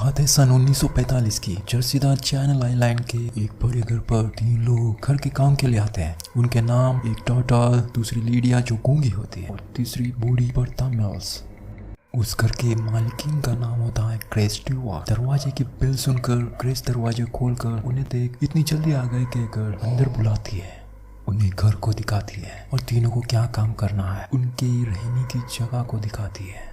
बात है सन 1945 की। जर्सीदार चैनल आइलैंड के एक बड़े घर पर 3 लोग घर के काम के लिए आते हैं। उनके नाम एक टॉटल, दूसरी लीडिया जो गूंगी होती है और तीसरी बूढ़ी बर्ता मिल्स। उस घर के मालिकिन का नाम होता है ग्रेस स्टीवर्ट। दरवाजे की बेल सुनकर ग्रेस दरवाजे खोलकर उन्हें देख इतनी जल्दी आ गए कि घर अंदर बुलाती है, उन्हें घर को दिखाती है और तीनों को क्या काम करना है उनकी रहने की जगह को दिखाती है।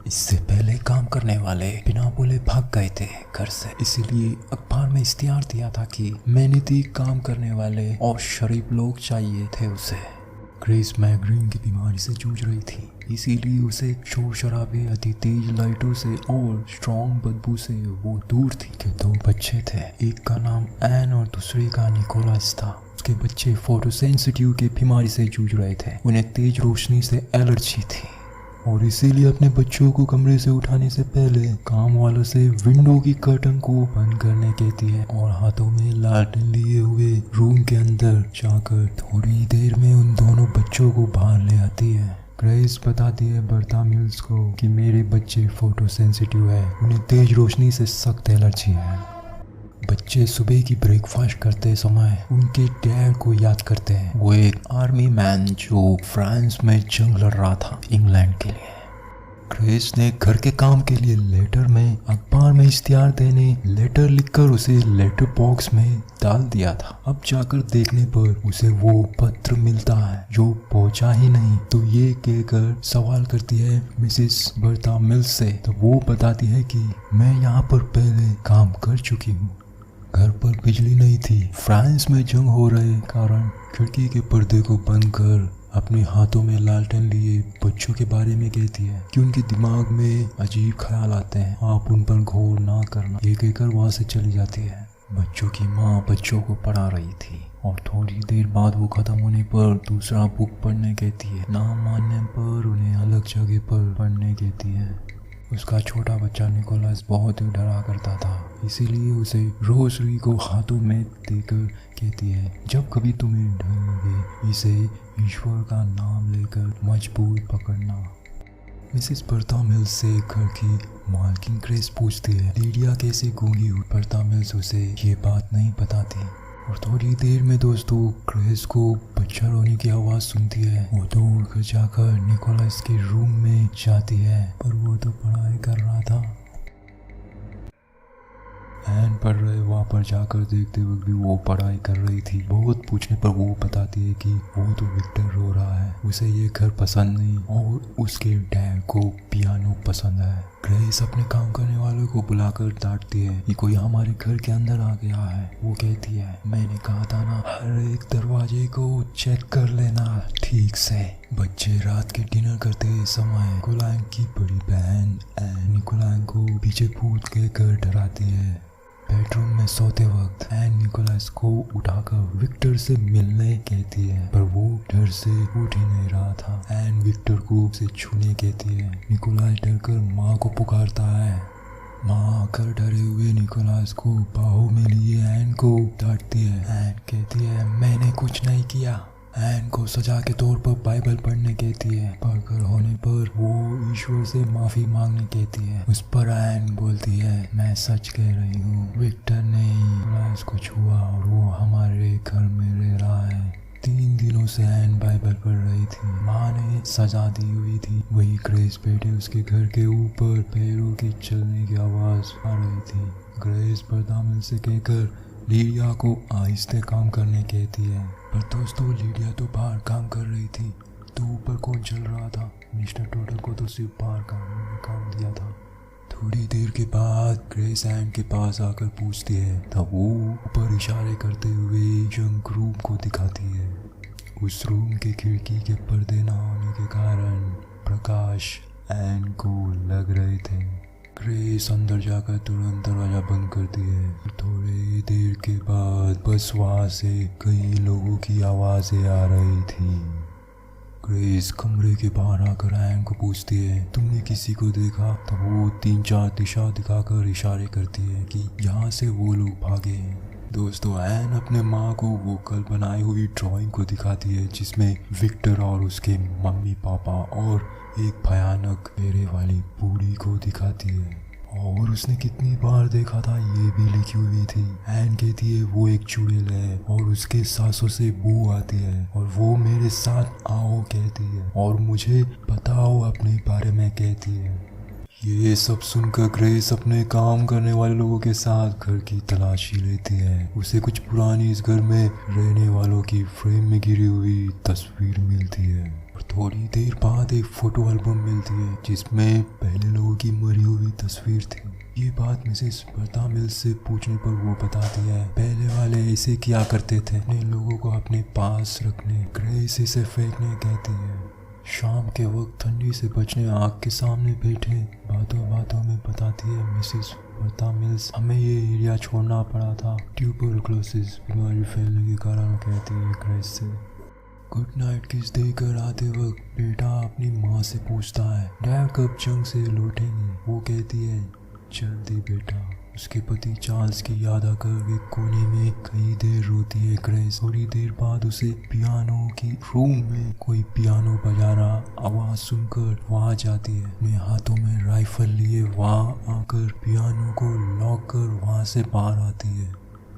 इससे पहले काम करने वाले बिना बोले भाग गए थे घर से, इसीलिए अखबार में इश्तिहार दिया था कि मेहनती काम करने वाले और शरीफ लोग चाहिए थे उसे। ग्रेस माइग्रेन की बीमारी से जूझ रही थी, इसीलिए उसे शोर शराबे, अति तेज लाइटों से और स्ट्रॉन्ग बदबू से वो दूर थी। के 2 बच्चे थे, एक का नाम एन और दूसरे का निकोलस था। उसके बच्चे फोटोसेंसिटिव की बीमारी से जूझ रहे थे, उन्हें तेज रोशनी से एलर्जी थी और इसीलिए अपने बच्चों को कमरे से उठाने से पहले काम वालों से विंडो की कर्टन को बंद करने कहती है और हाथों में लालटेन लिए हुए रूम के अंदर जाकर थोड़ी देर में उन दोनों बच्चों को बाहर ले आती है। ग्रेस बताती है बर्ता मिल्स को कि मेरे बच्चे फोटो सेंसिटिव है, उन्हें तेज रोशनी से सख्त एलर्जी है। बच्चे सुबह की ब्रेकफास्ट करते समय उनके डैड को याद करते हैं। वो एक आर्मी मैन जो फ्रांस में जंग लड़ रहा था इंग्लैंड के लिए। ग्रेस ने घर के काम के लिए लेटर में अखबार में इश्तिहार देने लेटर लिखकर उसे लेटर बॉक्स में डाल दिया था। अब जाकर देखने पर उसे वो पत्र मिलता है जो पहुंचा ही नहीं। तो ये कहकर सवाल करती है मिसेस बर्ता मिल्स से, तो वो बताती है कि मैं यहाँ पर पहले काम कर चुकी हूँ। घर पर बिजली नहीं थी, फ्रांस में जंग हो रहे कारण खिड़की के पर्दे को बंद कर अपने हाथों में लालटेन लिए बच्चों के बारे में कहती है कि उनके दिमाग में अजीब ख्याल आते हैं, आप उन पर गौर ना करना। ये कहकर वहाँ से चली जाती है। बच्चों की माँ बच्चों को पढ़ा रही थी और थोड़ी देर बाद वो खत्म होने पर दूसरा बुक पढ़ने कहती है। ना मानने पर उन्हें अलग जगह पर पढ़ने कहती है। उसका छोटा बच्चा निकोलस बहुत ही डरा करता था, इसीलिए उसे रोजरी को हाथों में देकर कहती है जब कभी तुम्हें डर लगे इसे ईश्वर का नाम लेकर मजबूत पकड़ना। मिसेस बर्ता मिल्स से घर की मालकिन ग्रेस पूछती है लीडिया कैसे गूंगी हुई। बर्ता मिल्स उसे ये बात नहीं बताती और थोड़ी देर में दोस्तों ग्रेस को बच्चा रोने की आवाज़ सुनती है। वो दौड़ कर जाकर निकोलस के रूम में जाती है, पर वो तो पढ़ाई कर रहा था। एन पढ़ रहे वहाँ पर जाकर देखते वक्त भी वो पढ़ाई कर रही थी। बहुत पूछने पर वो बताती है कि वो तो विक्टर रो रहा है, उसे ये घर पसंद नहीं और उसके डैड को पियानो पसंद है। ग्रेस अपने काम करने वालों को बुलाकर डांटती है कि कोई हमारे घर के अंदर आ गया है। वो कहती है मैंने कहा था ना हर एक दरवाजे को चेक कर लेना ठीक से। बच्चे रात के डिनर करते समय निकोलांग की बड़ी बहन एन निकोलांग को पीछे कूद के घर डराती है। बेडरूम में सोते वक्त एन निकोलस को उठाकर विक्टर से मिलने कहती है, पर वो डर से उठ ही नहीं रहा था। एन विक्टर को उसे छूने कहती है। निकोलस डरकर माँ को पुकारता है। माँ आकर डरे हुए निकोलस को बाहों में लिए एन को डांटती है। एन कहती है मैंने कुछ नहीं किया। एन को सजा के तौर पर बाइबल पढ़ने कहती है। पढ़कर होने पर वो ईश्वर से माफी मांगने कहती है। उस पर एन बोलती है मैं सच कह रही हूँ, विक्टर ने निकोलस को छुआ और वो हमारे घर में रह रहा है। 3 दिनों से एन बाइबल पढ़ रही थी। माँ ने सजा दी हुई थी। वही ग्रेस बैठे उसके घर के ऊपर पैरों की चलने की आवाज आ रही थी। ग्रेस बर्ता मिल्स से कहकर लीडिया को आहिस्ते काम करने कहती है। पर दोस्तों लीडिया तो बाहर काम कर रही थी, तो ऊपर कौन चल रहा था? मिस्टर टोटल को तो सिर्फ बाहर काम दिया था। थोड़ी देर के बाद ग्रेस एन के पास आकर पूछती है, तब वो ऊपर इशारे करते हुए जंक रूम को दिखाती है। उस रूम के खिड़की के पर्दे ना होने के कारण प्रकाश एन को लग रहे थे। ग्रेस अंदर जाकर तुरंत दरवाजा बंद करती है। थोड़ी देर के बाद बस वहाँ से कई लोगों की आवाज़ें आ रही थी। ग्रेस कमरे के बाहर आकर एन को पूछती है तुमने किसी को देखा? तब वो 3-4 दिशा दिखाकर इशारे करती है कि यहाँ से वो लोग भागे हैं। दोस्तों एन अपने माँ को वो कल बनाई हुई ड्राइंग को दिखाती है जिसमें विक्टर और उसके मम्मी पापा और एक भयानक चेहरे वाली बूढ़ी को दिखाती है और उसने कितनी बार देखा था ये भी लिखी हुई थी। एन कहती है वो एक चुड़ैल है और उसके सांसों से बू आती है और वो मेरे साथ आओ कहती है और मुझे बताओ अपने बारे में कहती है। ये सब सुनकर ग्रेस अपने काम करने वाले लोगों के साथ घर की तलाशी लेती है। उसे कुछ पुरानी इस घर में रहने वालों की फ्रेम में गिरी हुई तस्वीर मिलती है और थोड़ी देर बाद एक फोटो एल्बम मिलती है जिसमें पहले लोगों की मरी हुई तस्वीर थी। ये बात मिसेस बर्ता मिल्स से पूछने पर वो बताती है पहले वाले ऐसे किया करते थे, अपने लोगों को अपने पास रखने, ग्रेस इसे फेंकने कहती है। शाम के वक्त ठंडी से बचने आग के सामने बैठे बातों बातों में बताती है मिसेस बर्ता मिल्स हमें ये एरिया छोड़ना पड़ा था ट्यूबरक्लोसिस बीमारी फैलने के कारण, कहती है ग्रेस से। गुड नाइट किस देकर आते वक्त बेटा अपनी माँ से पूछता है डैड कब जंग से लौटेंगे। वो कहती है जल्दी बेटा। उसके पति चार्ल्स की याद आकर एक कोने में कई देर रोती है ग्रेस। थोड़ी देर बाद उसे पियानो की रूम में कोई पियानो बजा रहा आवाज सुनकर वहाँ जाती है। अपने हाथों में राइफल लिए वहाँ आकर पियानो को लॉक कर वहाँ से बाहर आती है।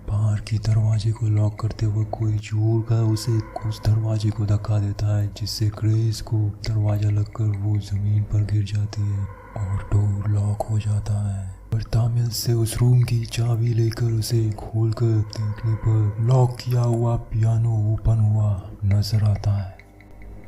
बाहर की दरवाजे को लॉक करते हुए कोई जोर का उसे उस दरवाजे को धक्का देता है जिससे ग्रेस को दरवाजा लगकर वो जमीन पर गिर जाती है और डोर लॉक हो जाता है। बर्ता मिल्स से उस रूम की चाबी लेकर उसे खोलकर देखने पर लॉक किया हुआ पियानो ओपन हुआ नजर आता है।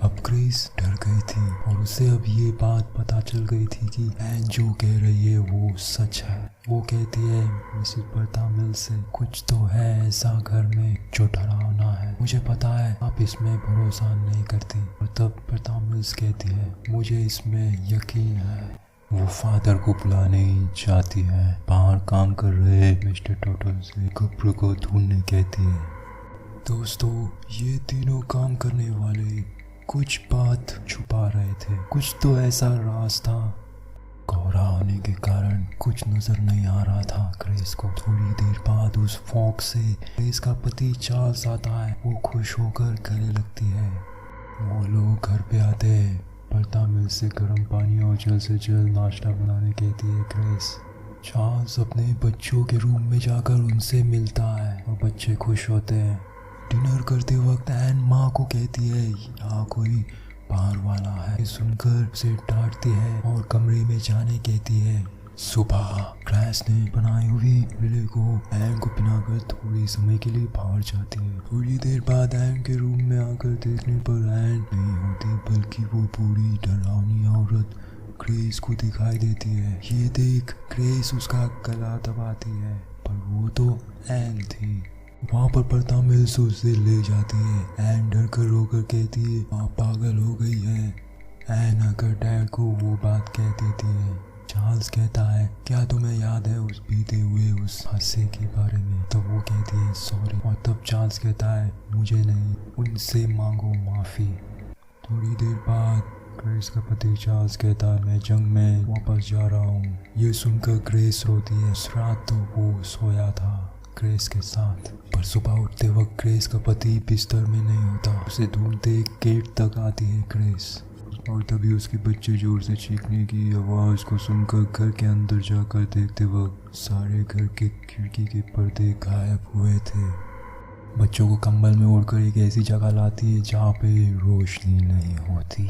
अब ग्रेस डर गई थी और उसे अब ये बात पता चल गई थी कि एन जो कह रही है वो सच है। वो कहती है मिसेस बर्ता मिल्स से कुछ तो है ऐसा घर में जो डरावना है, मुझे पता है आप इसमें भरोसा नहीं करती। और तब बर्ता मिल्स कहती है मुझे इसमें यकीन है। वो फादर को बुलाने जाती है। बाहर काम कर रहे मिस्टर टोटल से कब्र को ढूंढने कहती है। दोस्तों ये तीनों काम करने वाले कुछ बात छुपा रहे थे, कुछ तो ऐसा राज था। कोहरा होने के कारण कुछ नजर नहीं आ रहा था ग्रेस को। थोड़ी देर बाद उस फॉग से ग्रेस का पति चार्ल्स आता है। वो खुश होकर गले लगती है। वो लोग घर पे आते हैं। बर्ता मिल्स से गर्म पानी और जल्द से जल्द नाश्ता बनाने कहती है ग्रेस। चार्ल्स अपने बच्चों के रूम में जाकर उनसे मिलता है और बच्चे खुश होते हैं। डिनर करते वक्त एन माँ को कहती है यहाँ कोई बाहर वाला है। सुनकर उसे डांटती है और कमरे में जाने कहती है। सुबह ग्रेस ने बनाई हुई बिल्ली को एन को पिलाकर थोड़ी समय के लिए बाहर जाती है। थोड़ी देर बाद एन के रूम में आकर देखने पर एन नहीं होती बल्कि वो बूढ़ी डरावनी औरत ग्रेस को दिखाई देती है। ये देख ग्रेस उसका गला दबाती है पर वो तो एन थी। वहाँ पर बर्ता मिल्स उसे ले जाती है। एन डर कर रोकर कहती है आप पागल हो गई है। एन आकर डैड को वो बात कह देती है। चार्ल्स कहता है क्या तुम्हें याद है उस बीते हुए उस हादसे के बारे में। तब वो कहती है सॉरी और तब चार्ल्स कहता है मुझे नहीं उनसे मांगो माफ़ी। थोड़ी देर बाद ग्रेस का पति चार्ल्स कहता है मैं जंग में वापस जा रहा हूँ। ये सुनकर ग्रेस रोती है। उस रात तो वो सोया था ग्रेस के साथ पर सुबह उठते वक्त ग्रेस का पति बिस्तर में नहीं होता। उसे ढूंढते गेट तक आती है ग्रेस और तभी उसके बच्चे जोर से चीखने की आवाज़ को सुनकर घर के अंदर जाकर देखते वक्त सारे घर के खिड़की के पर्दे गायब हुए थे। बच्चों को कंबल में ओढ़कर एक ऐसी जगह लाती है जहाँ पे रोशनी नहीं होती।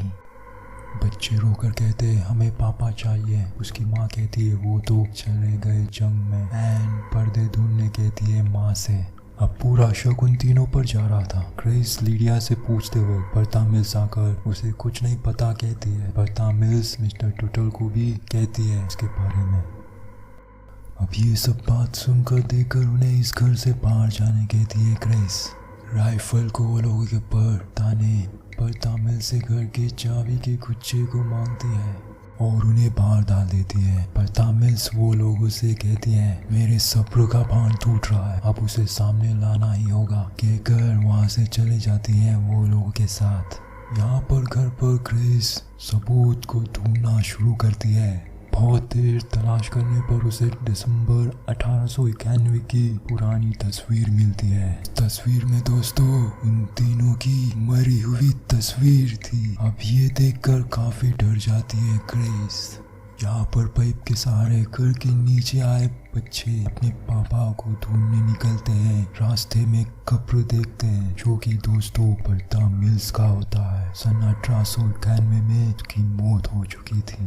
बच्चे रोकर कहते हैं हमें पापा चाहिए। उसकी माँ कहती है वो तो चले गए जंग में। एन पर्दे ढूंढने कहती है माँ से। अब पूरा शक उन तीनों पर जा रहा था। ग्रेस लीडिया से पूछते वक्त बर्ता मिल्स आकर उसे कुछ नहीं पता कहती है। बर्ता मिल्स मिस्टर टोटल को भी कहती है इसके बारे में। अब ये सब बात सुनकर देखकर उन्हें इस घर से बाहर जाने कहती है ग्रेस। राइफल को वो लोगों के ऊपर ताने बर्ता मिल्स से घर के चाबी के गुच्छे को मांगती है और उन्हें बाहर डाल देती है। बर्ता मिल्स वो लोगों से कहती है मेरे सब्र का बांध टूट रहा है, अब उसे सामने लाना ही होगा कहकर वहाँ से चले जाती हैं वो लोगों के साथ। यहाँ पर घर पर ग्रेस सबूत को ढूंढना शुरू करती है। बहुत देर तलाश करने पर उसे दिसंबर 1891 की पुरानी तस्वीर मिलती है। तस्वीर में दोस्तों उन तीनों की मरी हुई तस्वीर थी। अब ये देखकर काफी डर जाती है ग्रेस। यहाँ पर पाइप के सहारे घर के नीचे आए बच्चे अपने पापा को ढूंढने निकलते हैं। रास्ते में कब्र देखते हैं जो कि दोस्तों बर्ता मिल्स का होता है। सन 1891 में उसकी मौत हो चुकी थी।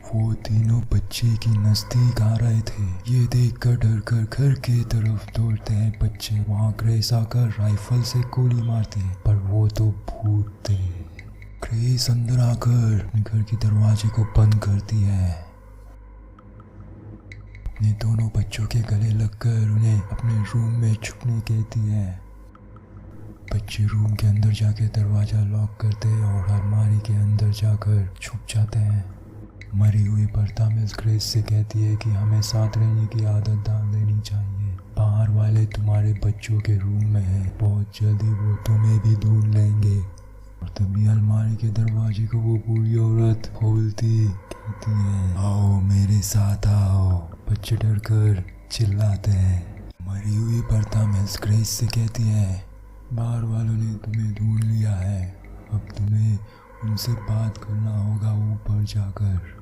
वो तीनों बच्चे की नजदीक आ रहे थे। ये देखकर डर कर घर के तरफ दौड़ते हैं बच्चे। वहाँ ग्रेस आकर राइफल से गोली मारती है पर वो तो भूत थे। ग्रेस अंदर आकर अपने घर के दरवाजे को बंद करती है। अपने दोनों बच्चों के गले लगकर उन्हें अपने रूम में छुपने कहती है। बच्चे रूम के अंदर जाके दरवाजा लॉक करते हैं और अलमारी के अंदर जाकर छुप जाते हैं। मरी हुई बर्ता मिल्स ग्रेस से कहती है कि हमें साथ रहने की आदत डाल देनी चाहिए। बाहर वाले तुम्हारे बच्चों के रूम में है, बहुत जल्दी वो तुम्हें भी ढूंढ लेंगे। और तभी अलमारी के दरवाजे को वो बूढ़ी औरत खोलती कहती है, आओ मेरे साथ आओ। बच्चे डर कर चिल्लाते हैं। मरी हुई बर्ता मिल्स ग्रेस से कहती है, बाहर वालों ने तुम्हें ढूंढ लिया है, अब तुम्हें उनसे बात करना होगा ऊपर जाकर।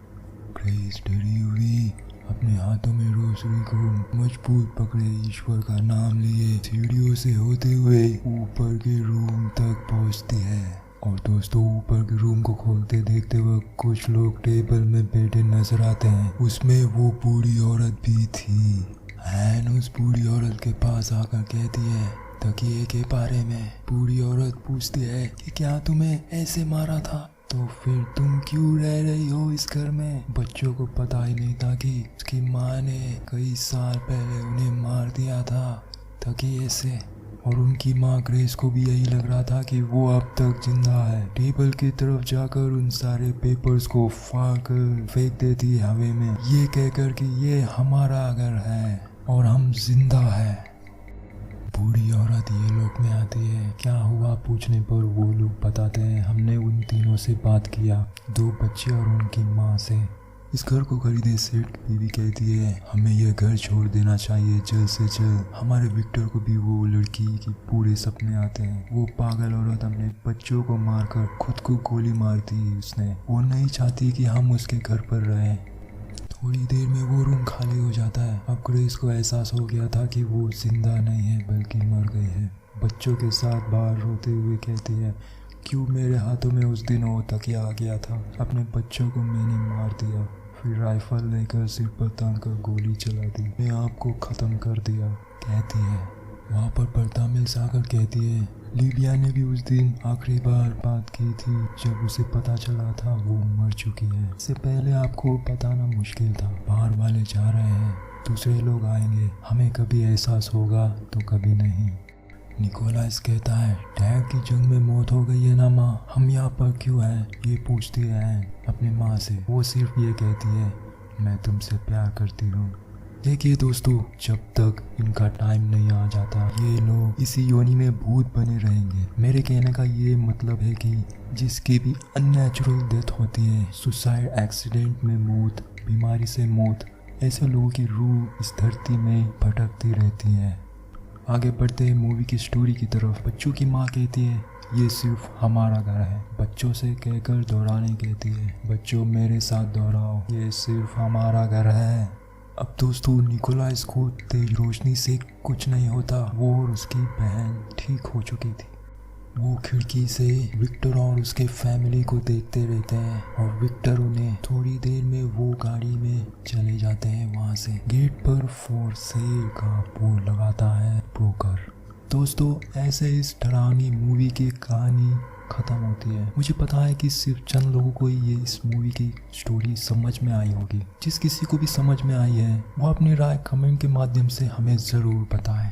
ग्रेस डरी हुई अपने हाथों में रोशनी को मजबूत पकड़े ईश्वर का नाम लिए सीढ़ियों से होते हुए ऊपर के रूम तक पहुंचती है। और दोस्तों ऊपर के रूम को खोलते देखते वक्त कुछ लोग टेबल में बैठे नजर आते हैं। उसमें वो बूढ़ी औरत भी थी। एन उस बूढ़ी औरत के पास आकर कहती है तकिए के बारे में। बूढ़ी औरत पूछती है कि क्या तुम्हें ऐसे मारा था, तो फिर तुम क्यों रह रही हो इस घर में। बच्चों को पता ही नहीं था कि उसकी माँ ने कई साल पहले उन्हें मार दिया था तकिए से। और उनकी माँ ग्रेस को भी यही लग रहा था कि वो अब तक जिंदा है। टेबल की तरफ जाकर उन सारे पेपर्स को फाड़ कर फेंक देती है हवा में, ये कहकर कि ये हमारा घर है और हम जिंदा है। बूढ़ी औरत ये लोग में आती है। क्या हुआ पूछने पर वो लोग बताते हैं, हमने उन तीनों से बात किया, 2 बच्चे और उनकी माँ से। इस घर को खरीदे सेठ बीवी कहती है हमें यह घर छोड़ देना चाहिए जल्द से जल्द। हमारे विक्टर को भी वो लड़की के पूरे सपने आते हैं। वो पागल औरत अपने बच्चों को मारकर खुद को गोली मार दी उसने। वो नहीं चाहती कि हम उसके घर पर रहें। थोड़ी देर में वो रूम खाली हो जाता है। अब ग्रेस को एहसास हो गया था कि वो जिंदा नहीं है बल्कि मर गई है। बच्चों के साथ बाहर रोते हुए कहती है क्यों मेरे हाथों में उस दिन वो तकिया आ गया था, अपने बच्चों को मैंने मार दिया, फिर राइफल लेकर सिर पर तान कर गोली चला दी, मैं आपको ख़त्म कर दिया कहती है। वहाँ पर बर्ता मिल्स आकर कहती है लीबिया ने भी उस दिन आखिरी बार बात की थी जब उसे पता चला था वो मर चुकी है। इससे पहले आपको बताना मुश्किल था। बाहर वाले जा रहे हैं, दूसरे लोग आएंगे, हमें कभी एहसास होगा तो कभी नहीं। निकोलास कहता है डैड की जंग में मौत हो गई है ना माँ, हम यहाँ पर क्यों हैं, ये पूछती है अपनी माँ से। वो सिर्फ ये कहती है मैं तुमसे प्यार करती हूँ। देखिए दोस्तों, जब तक इनका टाइम नहीं आ जाता ये लोग इसी योनि में भूत बने रहेंगे। मेरे कहने का ये मतलब है कि जिसकी भी अननेचुरल डेथ होती है, सुसाइड, एक्सीडेंट में मौत, बीमारी से मौत, ऐसे लोगों की रूह इस धरती में भटकती रहती है। आगे बढ़ते हैं मूवी की स्टोरी की तरफ। बच्चों की माँ कहती है ये सिर्फ हमारा घर है। बच्चों से कहकर दोहराने कहती है बच्चों मेरे साथ दोहराओ, ये सिर्फ हमारा घर है। अब दोस्तों निकोलास को तेज रोशनी से कुछ नहीं होता। वो और उसकी बहन ठीक हो चुकी थी। वो खिड़की से विक्टर और उसके फैमिली को देखते रहते हैं और विक्टर उन्हें थोड़ी देर में वो गाड़ी में चले जाते हैं। वहाँ से गेट पर फॉर सेल का बोर्ड लगाता है ब्रोकर। दोस्तों ऐसे इस डरावनी मूवी की कहानी ख़त्म होती है। मुझे पता है कि सिर्फ चंद लोगों को ही ये इस मूवी की स्टोरी समझ में आई होगी। जिस किसी को भी समझ में आई है वो अपनी राय कमेंट के माध्यम से हमें ज़रूर बताएं।